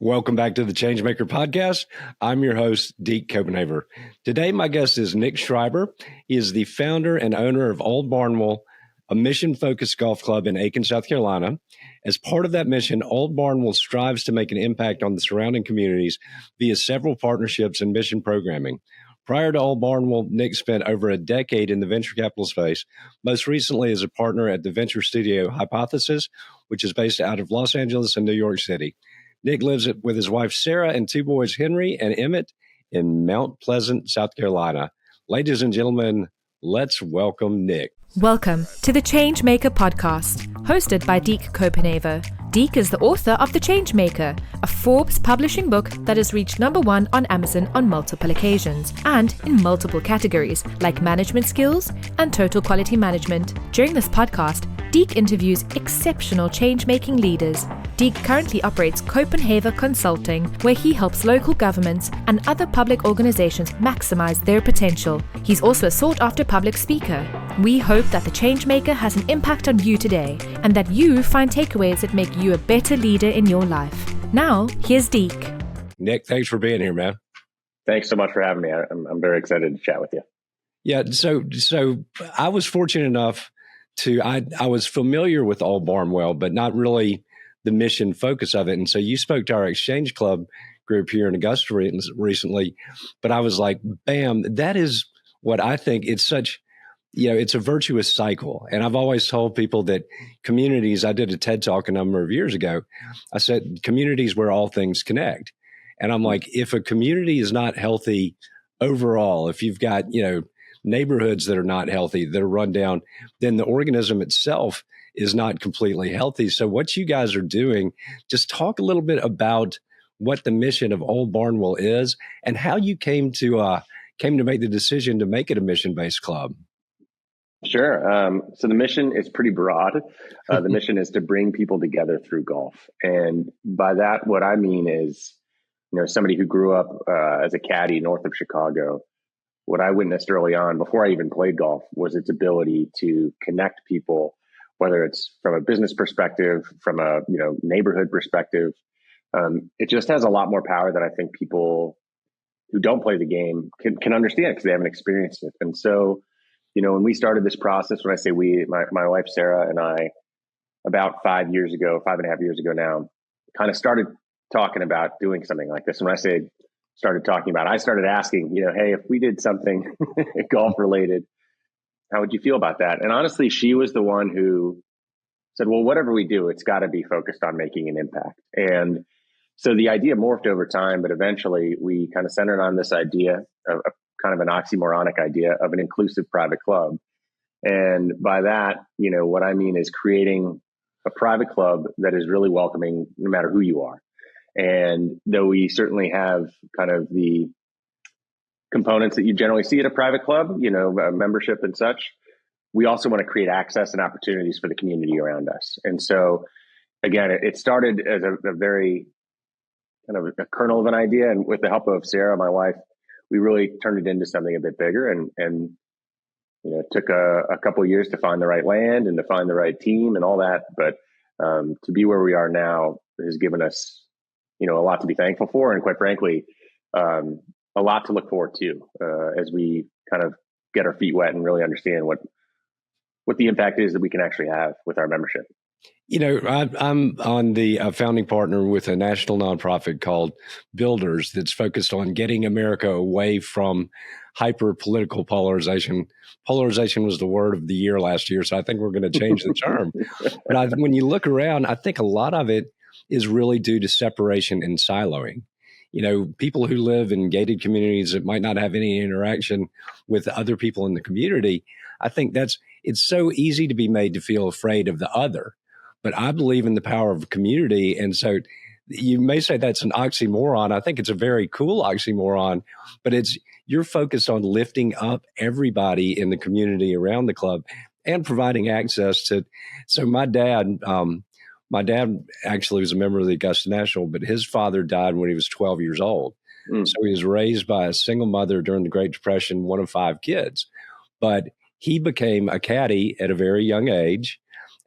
Welcome back to the Changemaker Podcast. I'm your host, Deke Copenhaver. Today, my guest is Nick Schreiber. He is the founder and owner of Old Barnwell, a mission-focused golf club in Aiken, South Carolina. As part of that mission, Old Barnwell strives to make an impact on the surrounding communities via several partnerships and mission programming. Prior to Old Barnwell, Nick spent over a decade in the venture capital space, most recently as a partner at the venture studio Hypothesis, which is based out of Los Angeles and New York City. Nick lives with his wife, Sarah, and two boys, Henry and Emmett, in Mount Pleasant, South Carolina. Ladies and gentlemen, let's welcome Nick. Welcome to the Changemaker Podcast, hosted by Deke Copenhaver. Deke is the author of The Changemaker, a Forbes publishing book that has reached #1 on Amazon on multiple occasions and in multiple categories like management skills and total quality management. During this podcast, Deke interviews exceptional change-making leaders. Deke currently operates Copenhaver Consulting, where he helps local governments and other public organizations maximize their potential. He's also a sought-after public speaker. We hope that the Changemaker has an impact on you today and that you find takeaways that make you a better leader in your life. Now, here's Deke. Nick, thanks for being here, man. Thanks so much for having me. I'm very excited to chat with you. Yeah, so I was fortunate enough I was familiar with Old Barnwell, but not really the mission focus of it. And so you spoke to our Exchange Club group here in Augusta recently, but I was like, bam, that is what I think. It's such, it's a virtuous cycle. And I've always told people that communities, I did a TED Talk a number of years ago. I said, communities where all things connect. And I'm like, if a community is not healthy overall, if you've got, neighborhoods that are not healthy, that are run down, then the organism itself is not completely healthy. So what you guys are doing, just talk a little bit about what the mission of Old Barnwell is and how you came to make the decision to make it a mission-based club. Sure. So the mission is pretty broad. The mission is to bring people together through golf. And by that, what I mean is, somebody who grew up as a caddie north of Chicago, what I witnessed early on, before I even played golf, was its ability to connect people, whether it's from a business perspective, from a neighborhood perspective. It just has a lot more power than I think people who don't play the game can understand because they haven't experienced it. And so, when we started this process, when I say we, my wife Sarah and I, about 5.5 years ago now, kind of started talking about doing something like this. And when I say started talking about, I started asking, hey, if we did something golf related, how would you feel about that? And honestly, she was the one who said, well, whatever we do, it's got to be focused on making an impact. And so the idea morphed over time, but eventually we kind of centered on this idea of kind of an oxymoronic idea of an inclusive private club. And by that, what I mean is creating a private club that is really welcoming no matter who you are. And though we certainly have kind of the components that you generally see at a private club, membership and such, we also want to create access and opportunities for the community around us. And so, again, it started as a very kind of a kernel of an idea. And with the help of Sarah, my wife, we really turned it into something a bit bigger. And it took a couple of years to find the right land and to find the right team and all that. But to be where we are now has given us a lot to be thankful for, and quite frankly, a lot to look forward to as we kind of get our feet wet and really understand what the impact is that we can actually have with our membership. I'm on the founding partner with a national nonprofit called Builders that's focused on getting America away from hyper-political polarization. Polarization was the word of the year last year, so I think we're going to change the term. But when you look around, I think a lot of it is really due to separation and siloing. People who live in gated communities that might not have any interaction with other people in the community, I think it's so easy to be made to feel afraid of the other. But I believe in the power of community. And so you may say that's an oxymoron. I think it's a very cool oxymoron, but you're focused on lifting up everybody in the community around the club and providing access to. So my dad actually was a member of the Augusta National, but his father died when he was 12 years old. So he was raised by a single mother during the Great Depression, one of 5 kids. But he became a caddie at a very young age.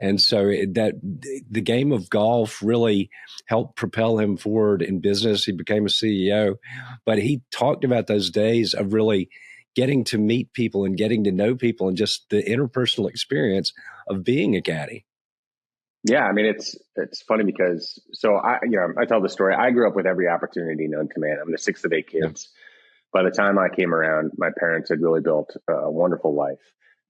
And so the game of golf really helped propel him forward in business. He became a CEO, but he talked about those days of really getting to meet people and getting to know people and just the interpersonal experience of being a caddy. Yeah, I mean, it's funny because I tell the story. I grew up with every opportunity known to man. I'm the sixth of eight kids. Yeah. By the time I came around, my parents had really built a wonderful life.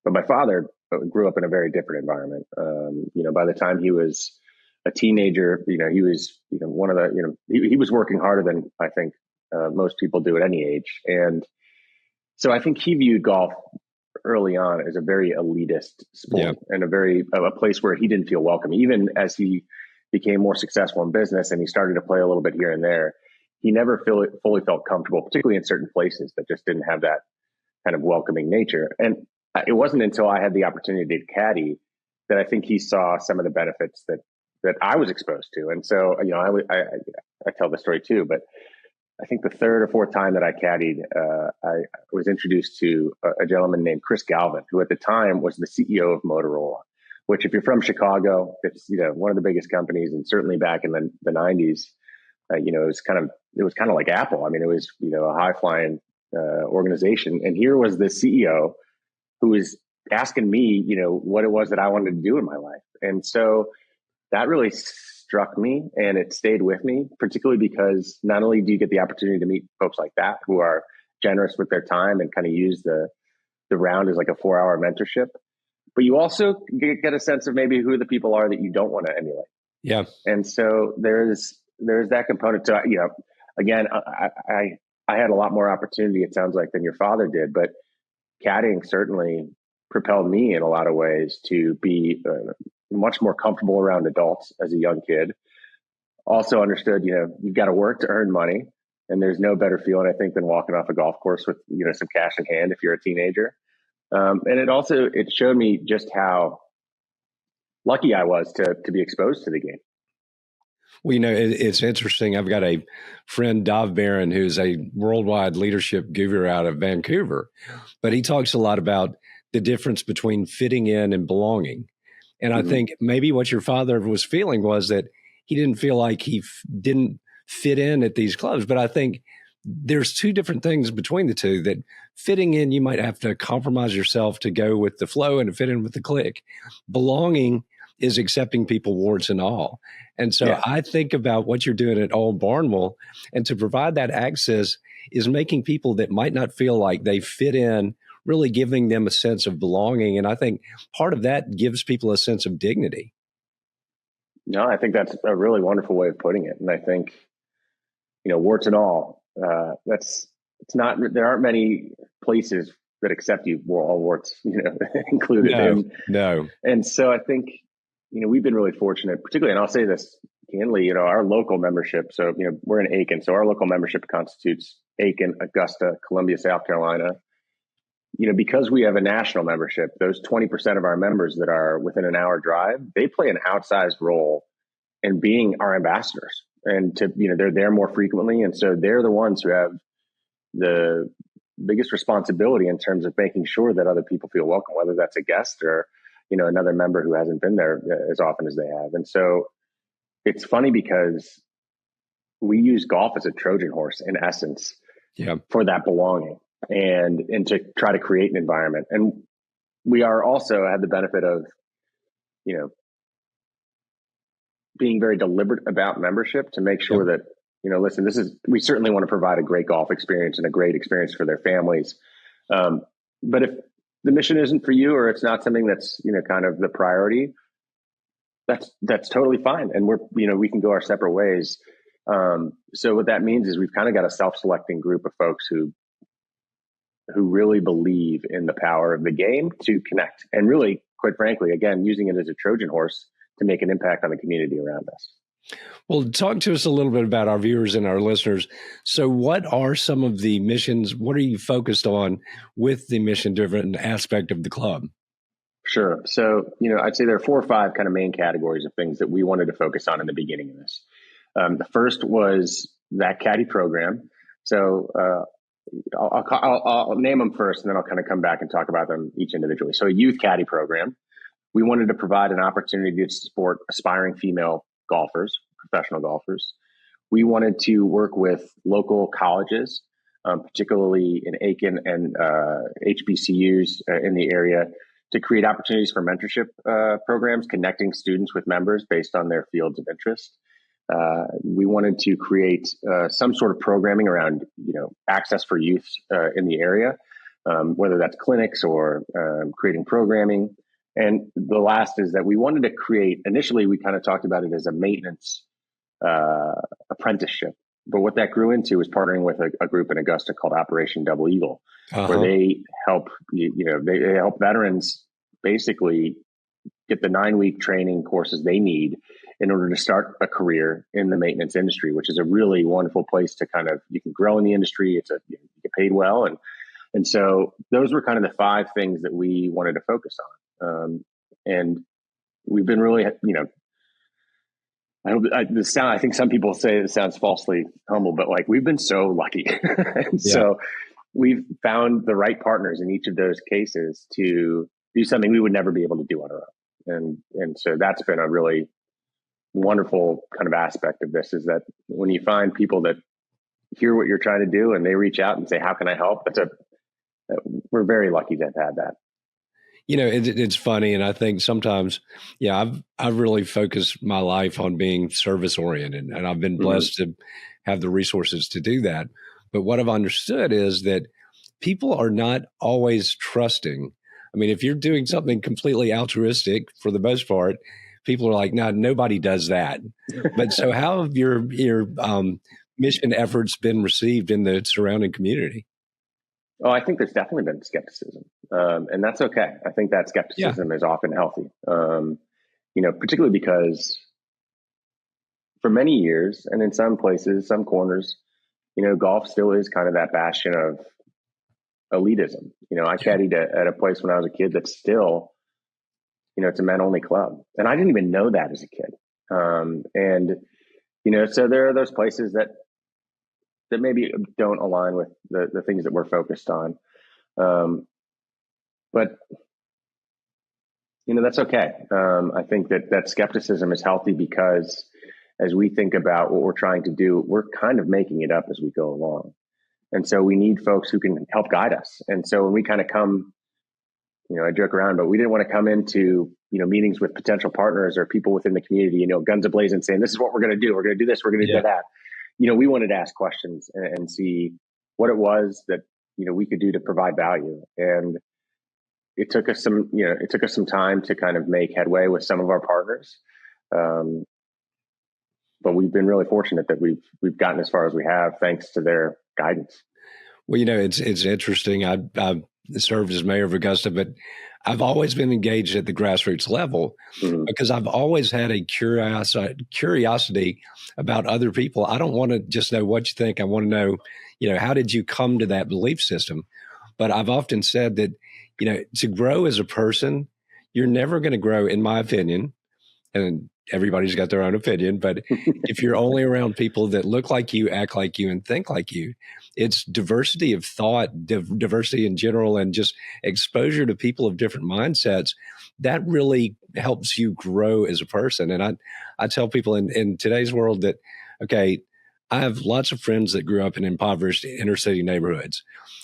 But my father grew up in a very different environment. By the time he was a teenager, he was one of the he was working harder than I think most people do at any age. And so I think he viewed golf early on as a very elitist sport and a place where he didn't feel welcome. Even as he became more successful in business and he started to play a little bit here and there, he never fully felt comfortable, particularly in certain places that just didn't have that kind of welcoming nature. And it wasn't until I had the opportunity to caddy that I think he saw some of the benefits that I was exposed to. And so, I tell the story too, but I think the third or fourth time that I caddied, I was introduced to a gentleman named Chris Galvin, who at the time was the CEO of Motorola, which if you're from Chicago, it's, one of the biggest companies. And certainly back in the 90s, it was kind of like Apple. I mean, it was, a high flying organization. And here was the CEO who was asking me, what it was that I wanted to do in my life. And so that really struck me and it stayed with me, particularly because not only do you get the opportunity to meet folks like that who are generous with their time and kind of use the round as like a 4-hour mentorship, but you also get a sense of maybe who the people are that you don't want to emulate. Yeah. And so there's that component to, again, I had a lot more opportunity, it sounds like, than your father did, but caddying certainly propelled me in a lot of ways to be much more comfortable around adults as a young kid. Also understood, you've got to work to earn money. And there's no better feeling, I think, than walking off a golf course with, some cash in hand if you're a teenager. And it showed me just how lucky I was to be exposed to the game. Well, it's interesting. I've got a friend, Dov Barron, who's a worldwide leadership guru out of Vancouver, but he talks a lot about the difference between fitting in and belonging. And I think maybe what your father was feeling was that he didn't feel like he didn't fit in at these clubs. But I think there's two different things between the two. That fitting in, you might have to compromise yourself to go with the flow and to fit in with the clique. Belonging is accepting people warts and all. And so I think about what you're doing at Old Barnwell, and to provide that access is making people that might not feel like they fit in, really giving them a sense of belonging. And I think part of that gives people a sense of dignity. No, I think that's a really wonderful way of putting it. And I think, warts and all, there aren't many places that accept you for all warts, included. No. And so I think, we've been really fortunate, particularly, and I'll say this candidly, our local membership. So, we're in Aiken. So our local membership constitutes Aiken, Augusta, Columbia, South Carolina. Because we have a national membership, those 20% of our members that are within an hour drive, they play an outsized role in being our ambassadors. And they're there more frequently. And so they're the ones who have the biggest responsibility in terms of making sure that other people feel welcome, whether that's a guest or, another member who hasn't been there as often as they have. And so it's funny because we use golf as a Trojan horse in essence for that belonging and to try to create an environment. And we are also had the benefit of, being very deliberate about membership to make sure that, listen, we certainly want to provide a great golf experience and a great experience for their families. But if the mission isn't for you, or it's not something that's, kind of the priority, that's totally fine. And we can go our separate ways. So what that means is we've kind of got a self-selecting group of folks who really believe in the power of the game to connect and really, quite frankly, again, using it as a Trojan horse to make an impact on the community around us. Well, talk to us a little bit about our viewers and our listeners. So what are some of the missions? What are you focused on with the mission-driven aspect of the club? Sure. So, I'd say there are 4 or 5 kind of main categories of things that we wanted to focus on in the beginning of this. The first was that caddie program. So I'll name them first, and then I'll kind of come back and talk about them each individually. So a youth caddie program, we wanted to provide an opportunity to support aspiring female golfers, professional golfers. We wanted to work with local colleges, particularly in Aiken and HBCUs in the area, to create opportunities for mentorship programs, connecting students with members based on their fields of interest. We wanted to create some sort of programming around, access for youth in the area, whether that's clinics or creating programming. And the last is that we wanted to create, initially, we kind of talked about it as a maintenance apprenticeship. But what that grew into is partnering with a group in Augusta called Operation Double Eagle, where they help, they help veterans basically get the 9-week training courses they need in order to start a career in the maintenance industry, which is a really wonderful place to you can grow in the industry. You get paid well. And so those were kind of the 5 things that we wanted to focus on. And we've been really, I think some people say it sounds falsely humble, but we've been so lucky. So we've found the right partners in each of those cases to do something we would never be able to do on our own. And so that's been a really wonderful kind of aspect of this, is that when you find people that hear what you're trying to do and they reach out and say, how can I help? We're very lucky to have had that. It's funny. And I think sometimes, I've really focused my life on being service oriented, and I've been blessed to have the resources to do that. But what I've understood is that people are not always trusting. I mean, if you're doing something completely altruistic, for the most part, people are like, no, nobody does that. But so how have your mission efforts been received in the surrounding community? Oh, I think there's definitely been skepticism, and that's okay. I think that skepticism is often healthy, particularly because for many years, and in some places, some corners, golf still is kind of that bastion of elitism. I caddied at a place when I was a kid that's still, it's a men-only club, and I didn't even know that as a kid. So there are those places that maybe don't align with the things that we're focused on. But that's okay. I think that skepticism is healthy, because as we think about what we're trying to do, we're kind of making it up as we go along. And so we need folks who can help guide us. And so when we kind of come, I joke around, but we didn't want to come into, meetings with potential partners or people within the community, guns a-blazing, saying, this is what we're going to do. We're going to do this. We're going to do that. We wanted to ask questions and see what it was that, we could do to provide value. And it took us some time to kind of make headway with some of our partners. But we've been really fortunate that we've gotten as far as we have, thanks to their guidance. Well, it's interesting. I've served as mayor of Augusta, but I've always been engaged at the grassroots level because I've always had a curiosity about other people. I don't want to just know what you think. I want to know, how did you come to that belief system? But I've often said that, to grow as a person, you're never going to grow, in my opinion, and everybody's got their own opinion, but if you're only around people that look like you, act like you, and think like you, it's diversity of thought, diversity in general, and just exposure to people of different mindsets that really helps you grow as a person. And I tell people in today's world that, okay, I have lots of friends that grew up in impoverished inner city neighborhoods.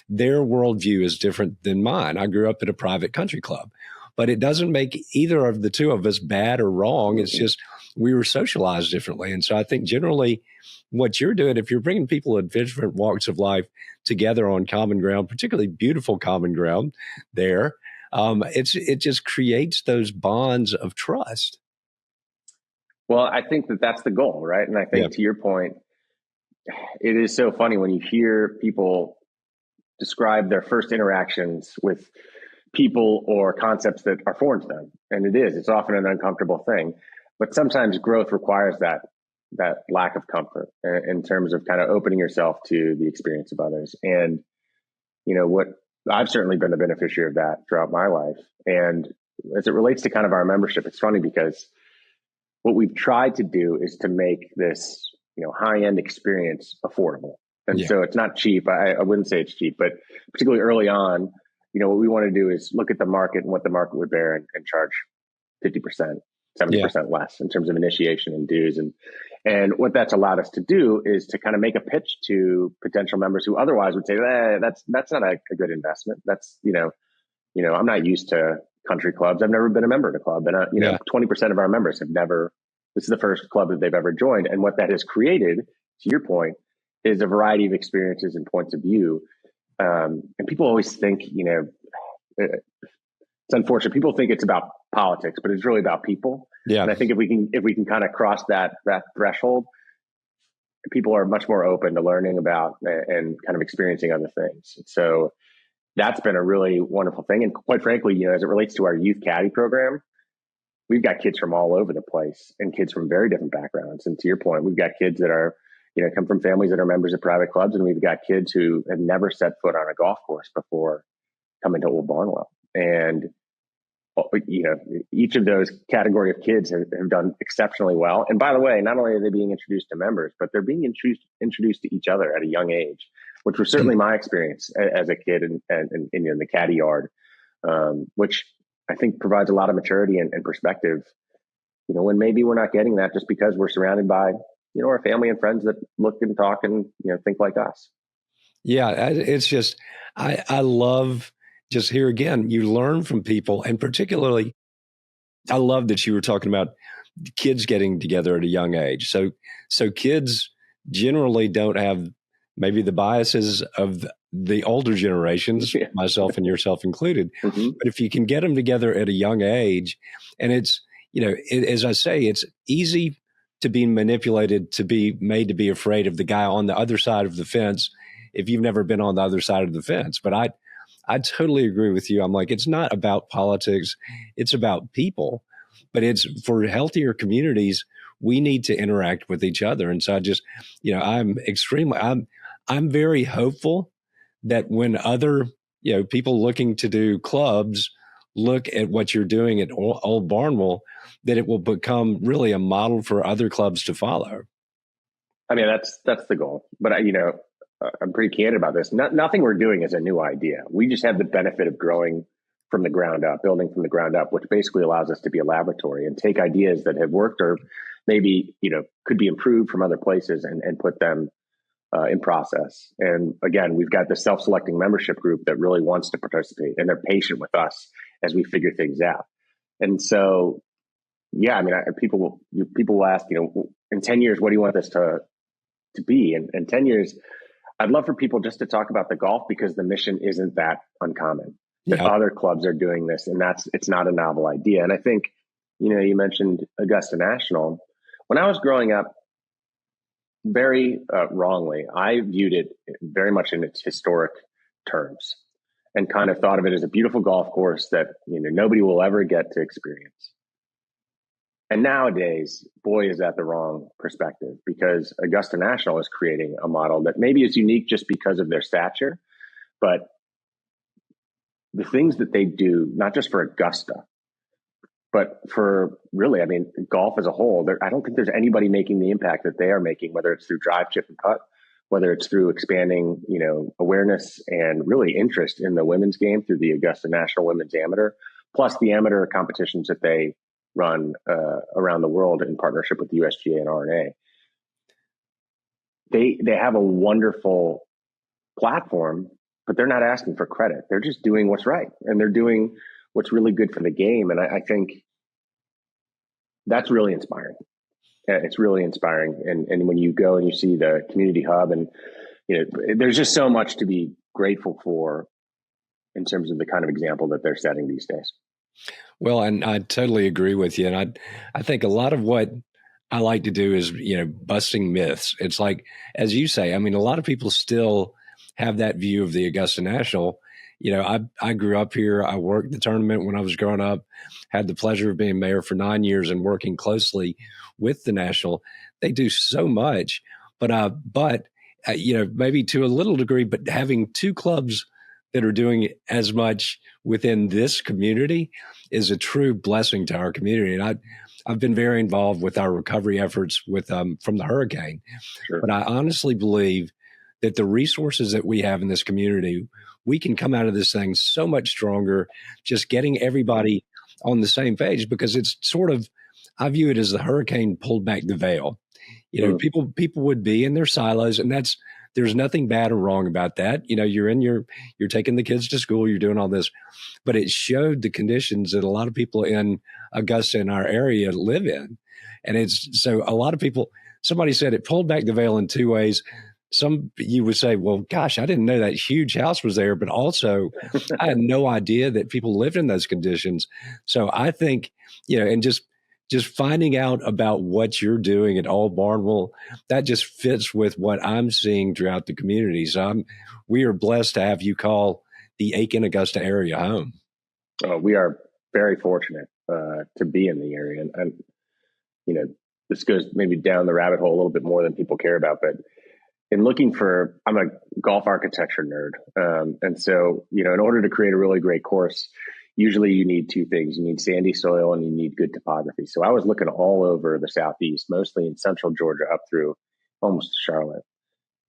Their worldview is different than mine. I grew up at a private country club. But it doesn't make either of the two of us bad or wrong. It's just we were socialized differently. And so I think generally what you're doing, if you're bringing people in different walks of life together on common ground, particularly beautiful common ground there, it just creates those bonds of trust. Well, I think that's the goal, right? And I think to your point, it is so funny when you hear people describe their first interactions with people or concepts that are foreign to them. And it's often an uncomfortable thing, but sometimes growth requires that lack of comfort in terms of kind of opening yourself to the experience of others. And, what I've certainly been the beneficiary of that throughout my life. And as it relates to kind of our membership, it's funny because what we've tried to do is to make this, high-end experience affordable. And so it's not cheap. I wouldn't say it's cheap, but particularly early on, what we want to do is look at the market and what the market would bear and charge 50%, 70% less in terms of initiation and dues. And what that's allowed us to do is to kind of make a pitch to potential members who otherwise would say, that's not a good investment. That's, I'm not used to country clubs. I've never been a member of a club. And, 20% of our members have never, this is the first club that they've ever joined. And what that has created, to your point, is a variety of experiences and points of view. And people always think, it's unfortunate. People think it's about politics, but it's really about people. Yeah. And I think if we can kind of cross that threshold, people are much more open to learning about and kind of experiencing other things. So that's been a really wonderful thing. And quite frankly, as it relates to our youth caddy program, we've got kids from all over the place and kids from very different backgrounds. And to your point, we've got kids that are, come from families that are members of private clubs. And we've got kids who have never set foot on a golf course before coming to Old Barnwell. And, each of those category of kids have done exceptionally well. And by the way, not only are they being introduced to members, but they're being introduced to each other at a young age, which was certainly my experience as a kid in the caddy yard, which I think provides a lot of maturity and perspective, when maybe we're not getting that just because we're surrounded by, our family and friends that look and talk and, think like us. Yeah, it's just, I love just here again, you learn from people. And particularly, I love that you were talking about kids getting together at a young age. So kids generally don't have maybe the biases of the older generations, myself and yourself included. Mm-hmm. But if you can get them together at a young age, and it's, as I say, it's easy to be manipulated, to be made to be afraid of the guy on the other side of the fence if you've never been on the other side of the fence. But I totally agree with you. I'm like, it's not about politics. It's about people, but it's for healthier communities. We need to interact with each other. And so I just, I'm very hopeful that when other, people looking to do clubs look at what you're doing at Old Barnwell, that it will become really a model for other clubs to follow. I mean, that's the goal. But I'm pretty candid about this. Nothing we're doing is a new idea. We just have the benefit of growing from the ground up, building from the ground up, which basically allows us to be a laboratory and take ideas that have worked or maybe, could be improved from other places and put them in process. And again, we've got the self-selecting membership group that really wants to participate, and they're patient with us as we figure things out. And so, people will ask, in 10 years, what do you want this to be? And in 10 years, I'd love for people just to talk about the golf, because the mission isn't that uncommon. That other clubs are doing this, and it's not a novel idea. And I think, you mentioned Augusta National. When I was growing up, very wrongly, I viewed it very much in its historic terms and kind of thought of it as a beautiful golf course that, nobody will ever get to experience. And nowadays, boy, is that the wrong perspective, because Augusta National is creating a model that maybe is unique just because of their stature, but the things that they do, not just for Augusta, but for really, golf as a whole, I don't think there's anybody making the impact that they are making, whether it's through drive, chip, and putt, whether it's through expanding, awareness and really interest in the women's game through the Augusta National Women's Amateur, plus the amateur competitions that they run around the world in partnership with the USGA and RNA. They have a wonderful platform, but they're not asking for credit. They're just doing what's right, and they're doing what's really good for the game. And I think that's really inspiring. It's really inspiring. And when you go and you see the community hub, and there's just so much to be grateful for in terms of the kind of example that they're setting these days. Well, and I totally agree with you. And I think a lot of what I like to do is, busting myths. It's like, as you say, a lot of people still have that view of the Augusta National. I grew up here. I worked the tournament when I was growing up, had the pleasure of being mayor for 9 years and working closely with the National. They do so much, but maybe to a little degree, but having two clubs that are doing as much within this community is a true blessing to our community. And I've been very involved with our recovery efforts from the hurricane. Sure. But I honestly believe that the resources that we have in this community, we can come out of this thing so much stronger, just getting everybody on the same page, because it's sort of, I view it as the hurricane pulled back the veil. People would be in their silos, and there's nothing bad or wrong about that. You're taking the kids to school, you're doing all this, but it showed the conditions that a lot of people in Augusta, in our area, live in. And so a lot of people, somebody said it pulled back the veil in two ways. You would say, well, gosh, I didn't know that huge house was there, but also I had no idea that people lived in those conditions. So I think, and just finding out about what you're doing at Old Barnwell, that just fits with what I'm seeing throughout the community. So we are blessed to have you call the Aiken, Augusta area home. We are very fortunate to be in the area. And this goes maybe down the rabbit hole a little bit more than people care about, but I'm a golf architecture nerd. And so, in order to create a really great course, usually you need two things. You need sandy soil and you need good topography. So I was looking all over the Southeast, mostly in central Georgia up through almost Charlotte.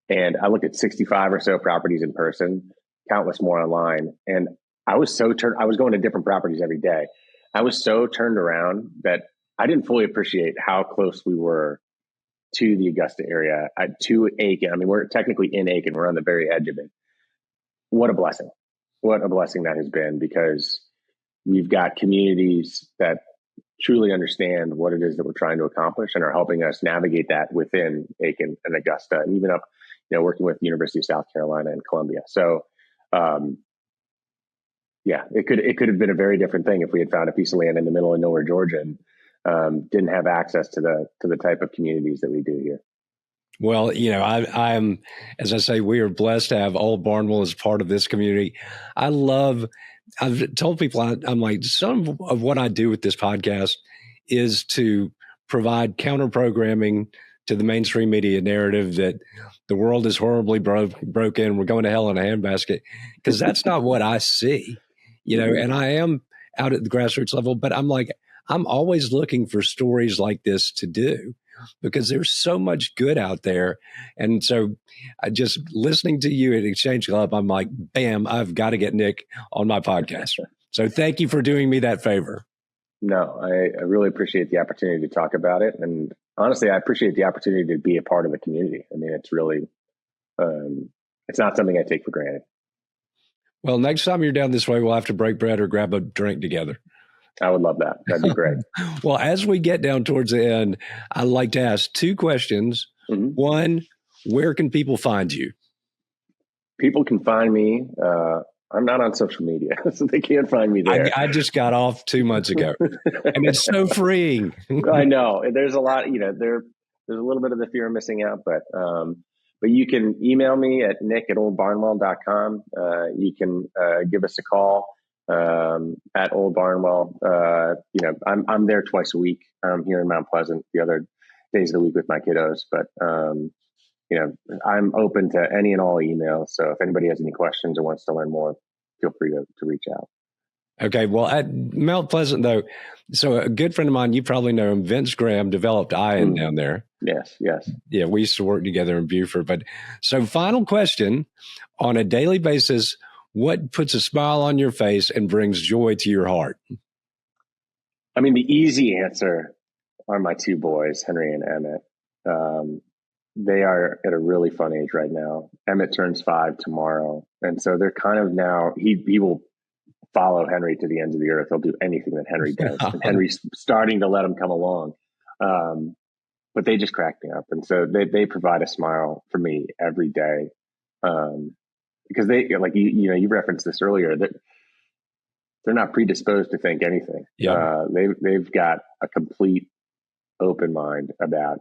And I looked at 65 or so properties in person, countless more online. And I was I was going to different properties every day. I was so turned around that I didn't fully appreciate how close we were to the Augusta area, to Aiken. I mean, we're technically in Aiken. We're on the very edge of it. What a blessing. What a blessing that has been, because we've got communities that truly understand what it is that we're trying to accomplish and are helping us navigate that within Aiken and Augusta, and even up, working with the University of South Carolina and Columbia. So, it could have been a very different thing if we had found a piece of land in the middle of nowhere, Georgia, and didn't have access to the type of communities that we do here. Well, I'm, as I say, we are blessed to have Old Barnwell as part of this community. I've told people, I'm like, some of what I do with this podcast is to provide counter programming to the mainstream media narrative that the world is horribly broken, we're going to hell in a handbasket, because that's not what I see, and I am out at the grassroots level, but I'm always looking for stories like this to do, because there's so much good out there. And so just listening to you at Exchange Club, I'm like, bam, I've got to get Nick on my podcast. So thank you for doing me that favor. No, I really appreciate the opportunity to talk about it. And honestly, I appreciate the opportunity to be a part of the community. I mean, it's really, it's not something I take for granted. Well, next time you're down this way, we'll have to break bread or grab a drink together. I would love that. That'd be great. Well, as we get down towards the end, I'd like to ask two questions. Mm-hmm. One, where can people find you? People can find me. I'm not on social media, so they can't find me there. I just got off 2 months ago, and it's so freeing. I know. There's a lot, there's a little bit of the fear of missing out, but you can email me at nick@oldbarnwell.com. You can give us a call at Old Barnwell. I'm there twice a week. I'm here in Mount Pleasant the other days of the week with my kiddos, but I'm open to any and all emails. So if anybody has any questions or wants to learn more, feel free to reach out. Okay. Well, at Mount Pleasant, though, so a good friend of mine, you probably know him, Vince Graham, developed Aiken down there. Yes. Yeah, we used to work together in Beaufort. But so final question, on a daily basis, what puts a smile on your face and brings joy to your heart? I mean, the easy answer are my two boys, Henry and Emmett. They are at a really fun age right now. Emmett turns 5 tomorrow. And so they're kind of now, he will follow Henry to the ends of the earth. He'll do anything that Henry does. And Henry's starting to let him come along. But they just crack me up. And so they provide a smile for me every day. Because they, like you referenced this earlier, that they're not predisposed to think anything. Yeah. They've got a complete open mind about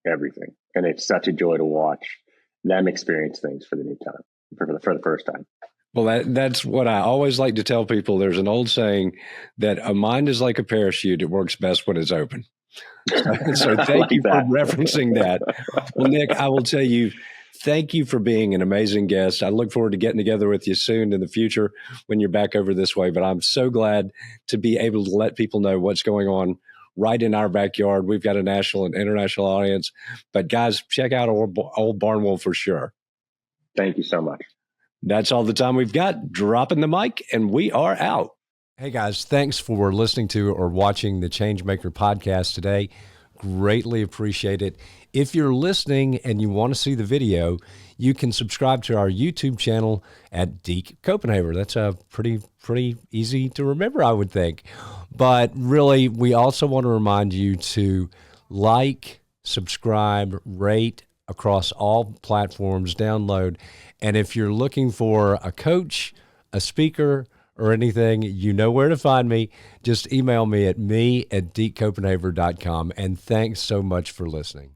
everything, and it's such a joy to watch them experience things for the new time, for the first time. Well, that's what I always like to tell people. There's an old saying that a mind is like a parachute; it works best when it's open. So thank you for referencing that. Well, Nick, I will tell you, thank you for being an amazing guest. I look forward to getting together with you soon in the future when you're back over this way. But I'm so glad to be able to let people know what's going on right in our backyard. We've got a national and international audience. But guys, check out Old Barnwell for sure. Thank you so much. That's all the time we've got. Dropping the mic, and we are out. Hey guys, thanks for listening to or watching the Changemaker podcast today. Greatly appreciate it. If you're listening and you want to see the video, you can subscribe to our YouTube channel at Deke Copenhaver. That's a pretty easy to remember, I would think. But really, we also want to remind you to like, subscribe, rate across all platforms, download. And if you're looking for a coach, a speaker, or anything, you know where to find me. Just email me at dekecopenhaver.com. And thanks so much for listening.